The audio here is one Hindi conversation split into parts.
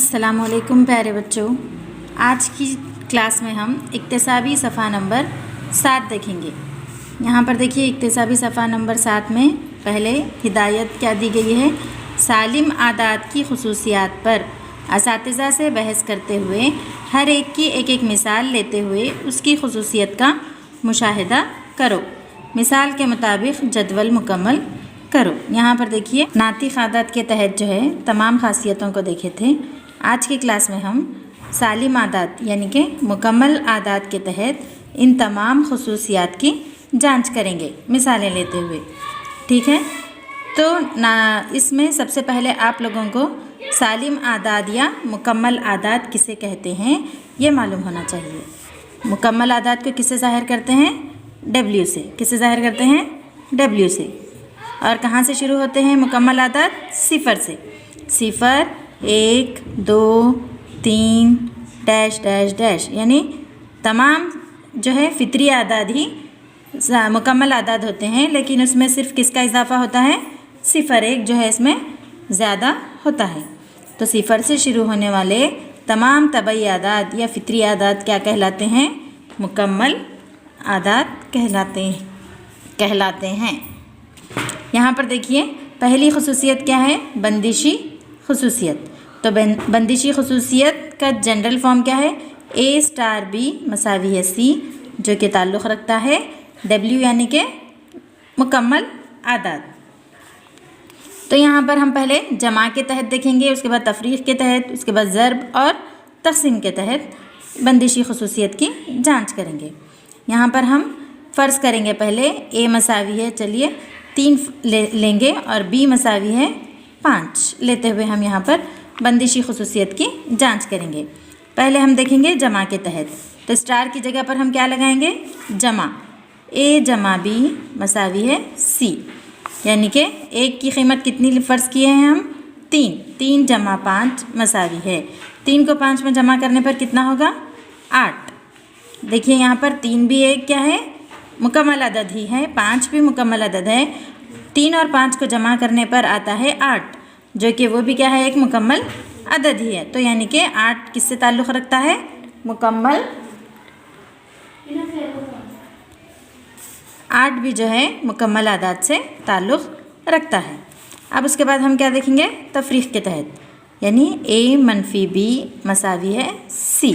अस्सलाम वालेकुम प्यारे बच्चों। आज की क्लास में हम इक्तिसाबी सफ़ा नंबर 7 देखेंगे। यहाँ पर देखिए इक्तिसाबी सफ़ा नंबर 7 में पहले हिदायत क्या दी गई है, सालिम आदात की खुसूसियात पर असातिज़ा से बहस करते हुए हर एक की एक एक मिसाल लेते हुए उसकी खुसूसियत का मुशाहिदा करो, मिसाल के मुताबिक जदवल मुकम्मल करो। यहाँ पर देखिए नातिक़ आदात के तहत जो है तमाम खासियतों को देखे थे। आज की क्लास में हम सालिम आदात यानी कि मुकम्मल आदात के तहत इन तमाम खुसूसियात की जांच करेंगे मिसालें लेते हुए, ठीक है। तो इसमें सबसे पहले आप लोगों को सालिम आदात या मुकम्मल आदात किसे कहते हैं ये मालूम होना चाहिए। मुकम्मल आदात को किससे ज़ाहिर करते हैं? W से। किससे ज़ाहिर करते हैं? W से। और कहाँ से शुरू होते हैं मुकम्मल आदात? सिफ़र से। सिफ़र, 1, 2, 3 डैश डैश डैश, यानी तमाम जो है फितरी आदाद ही मुकम्मल आदाद होते हैं, लेकिन उसमें सिर्फ किसका इजाफा होता है? सिफ़र 1 जो है इसमें ज़्यादा होता है। तो सिफ़र से शुरू होने वाले तमाम तबई आदाद या फितरी आदाद क्या कहलाते हैं? मुकम्मल आदाद कहलाते हैं। यहाँ पर देखिए पहली खुसूसियत क्या है? बंदिशी खुसूसियत। तो बंदिशी खुसूसियत का जनरल फॉर्म क्या है? A*B मसावी है C, जो कि ताल्लुक़ रखता है W यानी कि मुकम्मल आदाद। तो यहाँ पर हम पहले जमा के तहत देखेंगे, उसके बाद तफरीक़ के तहत, उसके बाद ज़र्ब और तक़सीम के तहत बंदिशी खुसूसियत की जांच करेंगे। यहाँ पर हम फ़र्ज़ करेंगे पहले A मसावी है, चलिए 3 लेंगे और B मसावी है 5 लेते हुए हम यहाँ पर बंदिशी खुसूसियत की जांच करेंगे। पहले हम देखेंगे जमा के तहत। तो स्टार की जगह पर हम क्या लगाएंगे? जमा। A जमा B मसावी है C, यानी कि 1 की कीमत कितनी फ़र्ज़ किए हैं हम? 3। 3 जमा 5 मसावी है। 3 को 5 में जमा करने पर कितना होगा? 8। देखिए यहाँ पर 3 भी एक क्या है? मुकम्मल अदद ही है, 5 भी मुकम्मल अदद है। 3 और 5 को जमा करने पर आता है 8, जो कि वो भी क्या है? एक मुकम्मल अदद ही है। तो यानी कि 8 किससे ताल्लुक़ रखता है? मुकम्मल 8 भी जो है मुकम्मल आदाद से ताल्लुक़ रखता है। अब उसके बाद हम क्या देखेंगे? तफरीक़ के तहत, यानी A - B मसावी है C।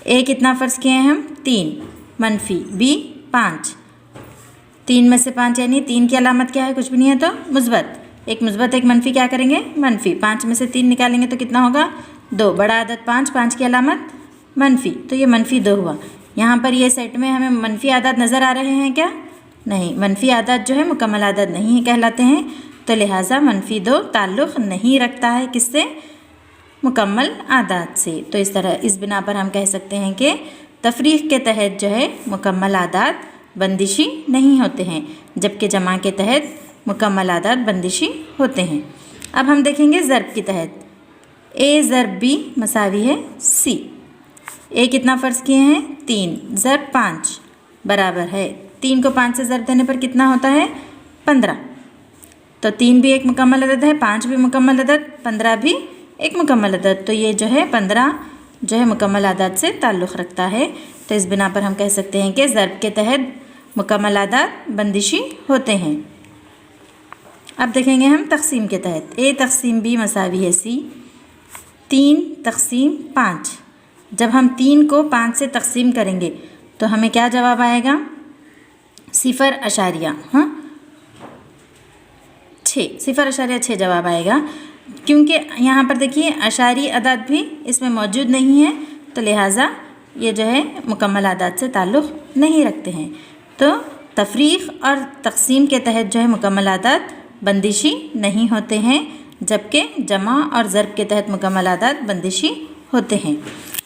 A कितना फ़र्ज़ किए हैं हम? 3 - B 5। 3 में से 5 यानी 3 की अलामत क्या है? कुछ भी नहीं है तो मुस्बत। एक मुस्बत एक मनफी क्या करेंगे? मनफी। 5 में से 3 निकालेंगे तो कितना होगा? 2। बड़ा आदद 5, 5 की अलामत मनफी, तो ये -2 हुआ। यहाँ पर ये सेट में हमें मनफी आदाद नज़र आ रहे हैं क्या? नहीं, मनफी आदाद जो है मुकम्मल आदाद नहीं कहलाते हैं, तो लिहाजा -2 ताल्लुक़ नहीं रखता है किससे? मुकम्मल आदाद से। तो इस तरह इस बिना पर हम कह सकते हैं कि तफरीक़ के तहत जो है मुकम्मल आदाद बंदिशी नहीं होते हैं, जबकि जमा के तहत मुकम्मल आदाद बंदिशी होते हैं। अब हम देखेंगे ज़र्ब के तहत। A ज़र्ब B मसावी है C। A कितना फ़र्ज़ किए हैं? 3 ज़र्ब 5 बराबर है 3 को 5 से ज़र्ब देने पर कितना होता है? 15। तो 3 भी एक मुकम्मल अदद है, 5 भी मुकम्मल अदद, 15 भी एक मुकम्मल अदद। तो ये जो है 15 जो है मुकम्मल आदाद से ताल्लुक़ रखता है। तो इस बिना पर हम कह सकते हैं कि ज़र्ब के तहत मुकम्मल आदाद बंदिशी होते हैं। अब देखेंगे हम तक़सीम के तहत। A तक़सीम B मसावी है C। 3 तक़सीम 5। जब हम 3 को 5 से तक़सीम करेंगे तो हमें क्या जवाब आएगा? 0.6 0.6 जवाब आएगा, क्योंकि यहाँ पर देखिए अशारी अदाद भी इसमें मौजूद नहीं है, तो लिहाजा ये जो है मुकम्मल आदाद से ताल्लुक़ नहीं रखते हैं। तो तफरीक़ और तक़सीम के तहत जो है मुकम्मल आदाद बंदिशी नहीं होते हैं, जबकि जमा और ज़र्ब के तहत मुकम्मल आदाद बंदिशी होते हैं।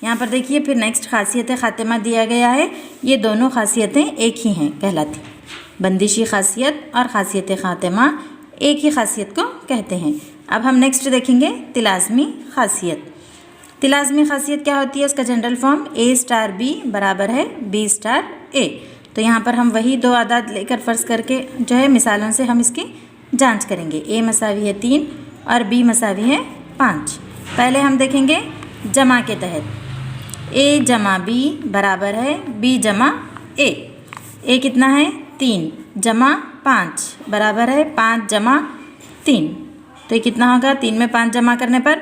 यहाँ पर देखिए फिर नेक्स्ट खासियत ख़ातिमा दिया गया है। ये दोनों खासियतें एक ही हैं कहलाती। बंदिशी खासियत और ख़ासियत ख़ातिमा एक ही खासियत को कहते हैं। अब हम नेक्स्ट देखेंगे तिलाज़मी खासियत। तिलाज़मी खासियत क्या होती है? उसका जनरल फॉर्म A*B बराबर है B*A। तो यहाँ पर हम वही 2 आदाद लेकर फ़र्ज़ करके जो है मिसालों से हम इसकी जांच करेंगे। A मसावी है 3 और B मसावी है 5। पहले हम देखेंगे जमा के तहत ए जमा बी बराबर है बी जमा ए। ए कितना है 3 जमा 5 बराबर है 5 जमा 3। तो ये कितना होगा 3 में 5 जमा करने पर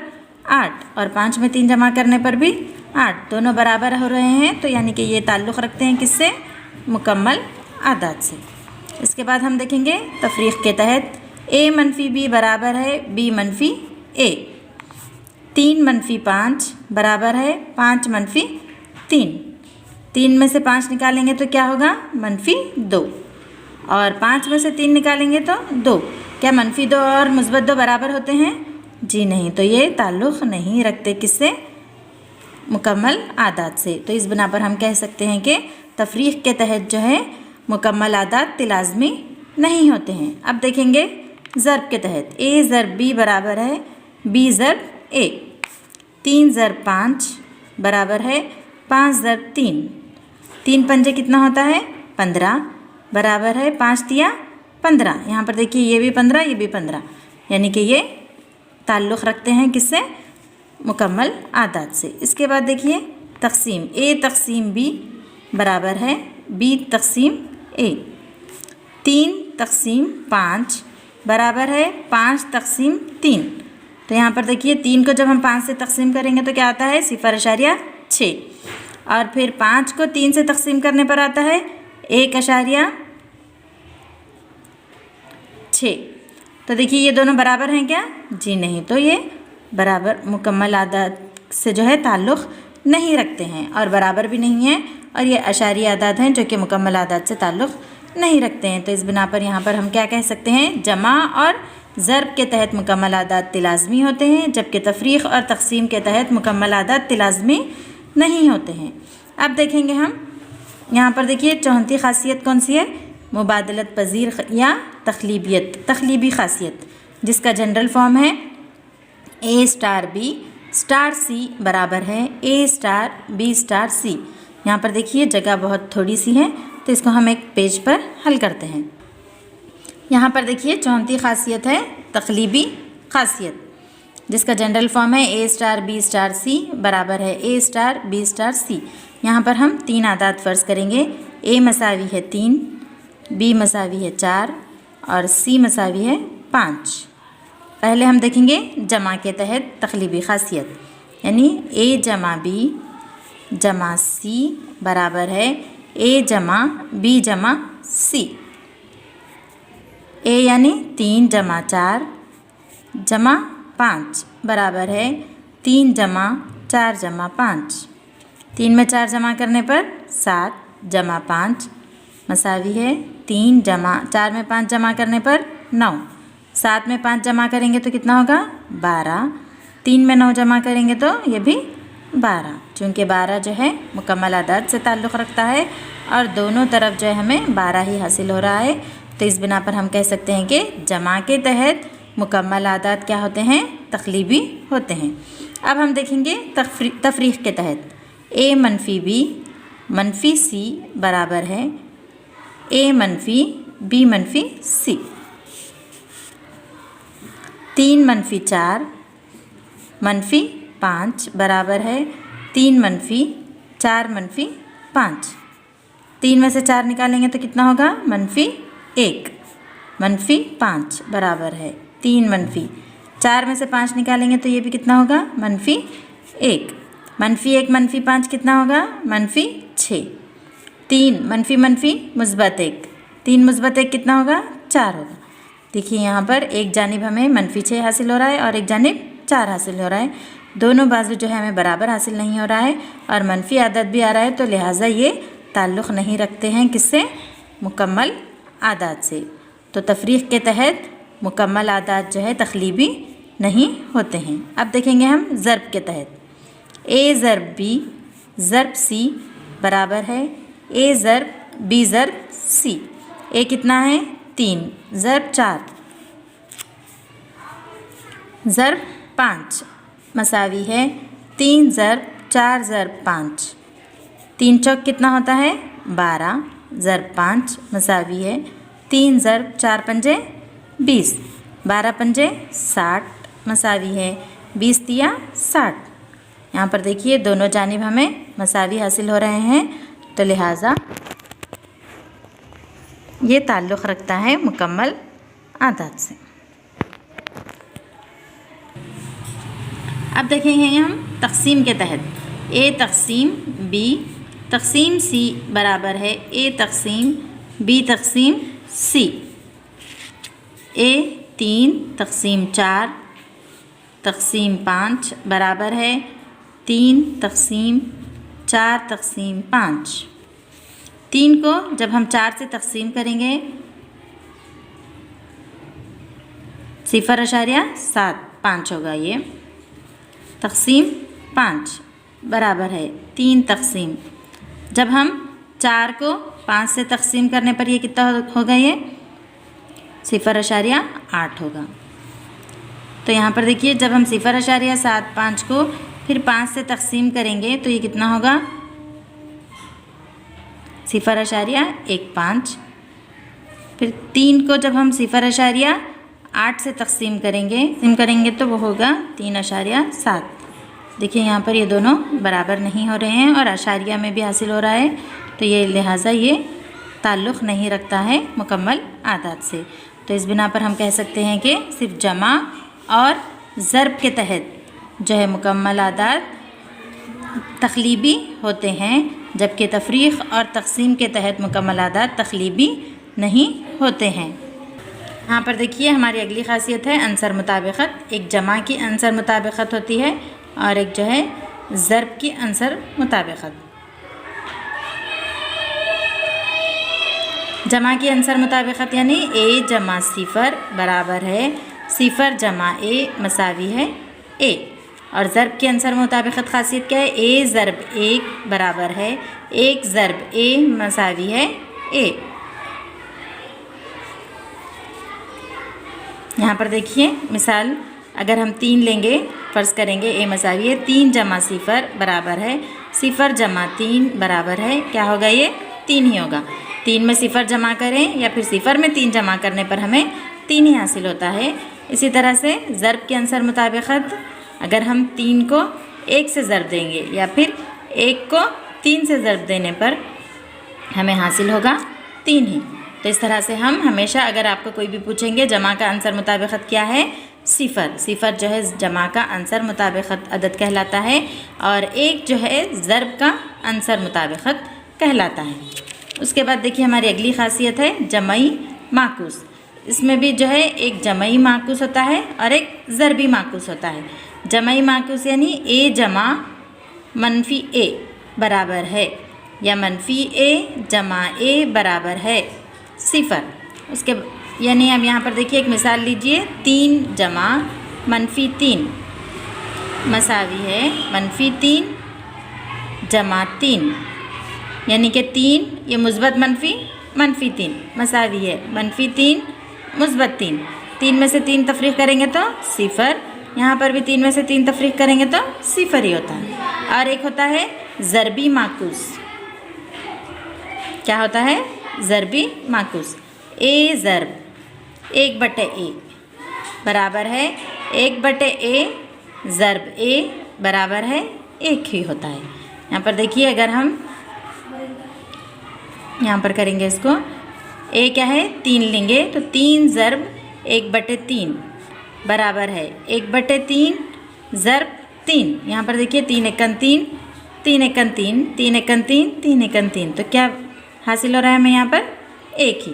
8 और 5 में 3 जमा करने पर भी 8, दोनों बराबर हो रहे हैं। तो यानी कि ये ताल्लुक़ रखते हैं किससे, मुकम्मल आदाद से। इसके बाद हम देखेंगे तफरीक़ के तहत ए मनफी बी बराबर है बी मनफी ए। 3 मनफी 5 बराबर है 5 मनफी 3। 3 में से 5 निकालेंगे तो क्या होगा मनफी 2, और 5 में से 3 निकालेंगे तो 2। क्या मनफी 2 और मुस्बत 2 बराबर होते हैं? जी नहीं। तो ये ताल्लुक़ नहीं रखते किससे, मुकम्मल आदाद से। तो इस बिना पर हम कह सकते हैं कि तफरीक़ के तहत जो है मुकम्मल आदाद तिलाज़मी नहीं होते हैं। अब देखेंगे ज़र्ब के तहत ए ज़र्ब बी बराबर है बी ज़र्ब ए। 3 ज़र्ब 5 बराबर है 5 ज़र्ब 3। 3 पंजे कितना होता है 15 बराबर है 5 तिया 15। यहाँ पर देखिए ये भी 15 ये भी 15, यानी कि ये ताल्लुक़ रखते हैं किससे, मुकम्मल आदाद से। इसके बाद देखिए तक़सीम ए तक़सीम बी बराबर है बी तक़सीम ए। 3 तक़सीम 5 बराबर है 5 तक़सीम 3। तो यहाँ पर देखिए 3 को जब हम 5 से तक़सीम करेंगे तो क्या आता है 0.6, और फिर 5 को 3 से तक़सीम करने पर आता है 1.6। तो देखिए ये दोनों बराबर हैं क्या? जी नहीं। तो ये बराबर मुकम्मल आदाद से जो है ताल्लुक़ नहीं रखते हैं और बराबर भी नहीं है, और ये अशारी आदाद हैं जो कि मुकम्मल आदाद से ताल्लुक़ नहीं रखते हैं। तो इस बिना पर यहाँ पर हम क्या कह सकते हैं, जमा और ज़र्ब के तहत मुकम्मल आदाद तिलाज़मी होते हैं, जबकि तफरीक़ और तक़सीम के तहत मुकम्मल आदाद तिलाज़मी नहीं होते हैं। अब देखेंगे हम यहाँ पर देखिए चौथी ख़ासियत कौन सी है, मुबादलत पज़ीर या तख़लीबियत, तख़लीबी ख़ासियत, जिसका जनरल फॉर्म है ए स्टार बी स्टार सी बराबर है ए स्टार बी स्टार सी। यहाँ पर देखिए जगह बहुत थोड़ी सी है, तो इसको हम एक पेज पर हल करते हैं। यहाँ पर देखिए चौथी ख़ासियत है तक़लीबी ख़ासियत, जिसका जनरल फॉर्म है ए स्टार बी स्टार सी बराबर है ए स्टार बी स्टार सी। यहाँ पर हम 3 आदाद फ़र्ज़ करेंगे, ए मसावी है 3, बी मसावी है 4 और सी मसावी है 5। पहले हम देखेंगे जमा के तहत तक़लीबी ख़ासियत, यानी ए जमा बी जमा सी बराबर है ए जमा बी जमा सी। ए यानी 3 जमा 4 जमा 5 बराबर है 3 जमा 4 जमा 5। 3 में 4 जमा करने पर 7 जमा 5 मसावी है 3 जमा 4 में 5 जमा करने पर 9। 7 में 5 जमा करेंगे तो कितना होगा 12। 3 में 9 जमा करेंगे तो ये भी 12। चूँकि 12 जो है मुकम्मल आदाद से ताल्लुक़ रखता है और दोनों तरफ जो है हमें 12 ही हासिल हो रहा है। तो इस बिना पर हम कह सकते हैं कि जमा के तहत मुकम्मल आदाद क्या होते हैं, तक़लीबी होते हैं। अब हम देखेंगे तफरीक़ के तहत ए मनफी बी मनफी सी बराबर है ए मनफी बी मनफी सी। 3 मनफी 4 मनफी 5 बराबर है 3 मनफी 4 मनफी 5। 3 में से 4 निकालेंगे तो कितना होगा मनफी 1। मनफी 5 बराबर है 3 मनफी 4 में से 5 निकालेंगे तो ये भी कितना होगा मनफी 1। मनफी 1 मनफी 5 कितना होगा मनफी 6। 3 मनफी मनफी मुस्बत 1, 3 मुस्बत 1 कितना होगा 4 होगा। देखिए यहाँ पर एक जानिब हमें मनफी 6 हासिल हो रहा है और एक जानिब 4 हासिल हो रहा है। दोनों बाजू जो है हमें बराबर हासिल नहीं हो रहा है और मनफी आदत भी आ रहा है, तो लिहाजा ये ताल्लुक़ नहीं रखते हैं किससे, मुकम्मल आदाद से। तो तफरीक़ के तहत मुकम्मल आदाद जो है तक़लीबी नहीं होते हैं। अब देखेंगे हम ज़र्ब के तहत ए ज़र्ब बी ज़र्ब सी बराबर है ए ज़र्ब बी ज़र्ब सी। ए कितना है 3 ज़र्ब 4 ज़र्ब 5 मसावी है 3 ज़र्ब 4 ज़र्ब 5। 3 चौक कितना होता है 12 ज़र्ब 5 मसावी है 3 ज़र्ब 4 पंजे 20। 12 पंजे 60 मसावी है 20 या 60। यहाँ पर देखिए दोनों जानिब हमें मसावी हासिल हो रहे हैं, तो लिहाजा ये ताल्लुक़ रखता है मुकम्मल आदाद से। अब देखेंगे हम तक़सीम के तहत A तक़सीम B तक़सीम C बराबर है A तक़सीम B तक़सीम C। A 3 तक़सीम 4 तक़सीम 5 बराबर है 3 तक़सीम 4 तक़सीम 5। 3 को जब हम 4 से तक़सीम करेंगे 0.75 होगा। ये तक़सीम 5 बराबर है 3 तक़सीम, जब हम 4 को 5 से तक़सीम करने पर ये कितना होगा, ये 0.8 होगा। तो यहाँ पर देखिए जब हम 0.75 को फिर 5 से तक़सीम करेंगे तो ये कितना होगा 0.15। फिर 3 को जब हम 0.8 से तक़सीम करेंगे तो वो होगा 3.7। देखिए यहाँ पर ये दोनों बराबर नहीं हो रहे हैं और अशारिया में भी हासिल हो रहा है, तो ये लिहाजा ये ताल्लुक़ नहीं रखता है मुकम्मल आदाद से। तो इस बिना पर हम कह सकते हैं कि सिर्फ जमा और ज़र्ब के तहत जो है मुकम्मल आदाद तक़लीबी होते हैं, जबकि तफ़रीक़ और तक़सीम के तहत मुकम्मल आदाद तक़लीबी नहीं होते हैं। यहाँ पर देखिए हमारी अगली ख़ासियत है अंसर मुताबिक़त। एक जमा की अंसर मुताबिक़त होती है और एक जो है ज़र्ब की अंसर मुताबिक़त। जमा की अंसर मुताबिक़त यानी A जमा 0 बराबर है 0 जमा A मसावी है A। और ज़र्ब की अंसर मुताबिक़त ख़ासियत क्या है, A ज़र्ब 1 बराबर है 1 ज़र्ब A मसावी है A। यहाँ पर देखिए मिसाल, अगर हम 3 लेंगे, फ़र्ज़ करेंगे A मसावी है 3 जमा 0 बराबर है 0 जमा 3 बराबर है क्या होगा, ये 3 ही होगा। 3 में 0 जमा करें या फिर 0 में 3 जमा करने पर हमें 3 ही हासिल होता है। इसी तरह से ज़र्ब के अंसर मुताबिक़त अगर हम 3 को 1 से ज़र्ब देंगे या फिर 1 को 3 से ज़र्ब देने पर हमें हासिल होगा 3 ही। तो इस तरह से हम हमेशा, अगर आपको कोई भी पूछेंगे जमा का अंसर मुताबिक़त क्या है, 0 जो है जमा का अंसर मुताबिक़त अदद कहलाता है और 1 जो है ज़र्ब का अंसर मुताबिक़त कहलाता है। उसके बाद देखिए हमारी अगली ख़ासियत है जमई माकूस। इसमें भी जो है एक जमई माकूस होता है और एक ज़रबी माकूस होता है। जमई माकूस यानी A जमा मनफी A बराबर है या मनफी A जमा A बराबर है 0। उसके यानी हम यहाँ पर देखिए एक मिसाल लीजिए, 3 जमा मनफी 3 मसावी है मनफी 3 जमा 3, यानी कि 3 ये मुस्बत मनफी 3 मसावी है मनफी 3 मुस्बत 3। 3 में से 3 तफरीक़ करेंगे तो 0, यहाँ पर भी 3 में से 3 तफरीक़ करेंगे तो 0 ही होता है। और एक होता है ज़रबी माकूस। क्या होता है, ज़रबी माकूस। A ज़र्ब 1/A बराबर है 1/A ज़र्ब A बराबर है 1 ही होता है। यहाँ पर देखिए अगर हम यहाँ पर करेंगे इसको, A क्या है 3 लेंगे तो 3 ज़र्ब 1/3 बराबर है 1/3 ज़र्ब 3। यहाँ पर देखिए 3 एकन 3 3 एकन 3 3 एकन 3 3 एकन 3, तो क्या हासिल हो रहा है हमें यहाँ पर 1 ही।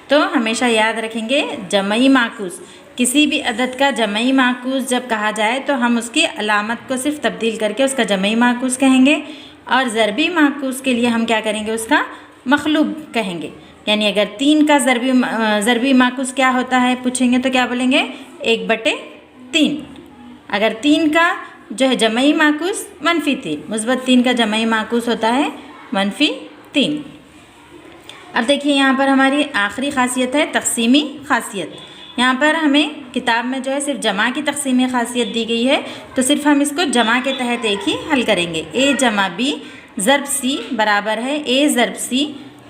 तो हमेशा याद रखेंगे जमई माकूस, किसी भी अदद का जमई माकूस जब कहा जाए तो हम उसकी अलामत को सिर्फ तब्दील करके उसका जमई माकूस कहेंगे और ज़रबी माकूस के लिए हम क्या करेंगे, उसका मखलूब कहेंगे। यानी अगर 3 का ज़रबी माकूस क्या होता है पूछेंगे तो क्या बोलेंगे 1/3। अगर 3 का जो है जमई माकूस मनफी 3, मुस्बत 3 का जमई माकूस होता है मनफी 3। अब देखिए यहाँ पर हमारी आखिरी ख़ासियत है तक़सीमी ख़ासियत। यहाँ पर हमें किताब में जो है सिर्फ जमा की तक़सीमी ख़ासियत दी गई है, तो सिर्फ हम इसको जमा के तहत एक ही हल करेंगे। A जमा B ज़र्ब C बराबर है A ज़र्ब C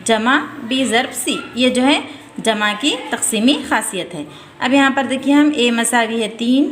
जमा B ज़र्ब C। ये जो है जमा की तक़सीमी ख़ासियत है। अब यहाँ पर देखिए हम A मसावी है 3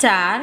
4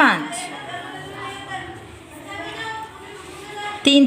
5. 3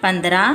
15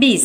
20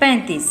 35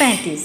35.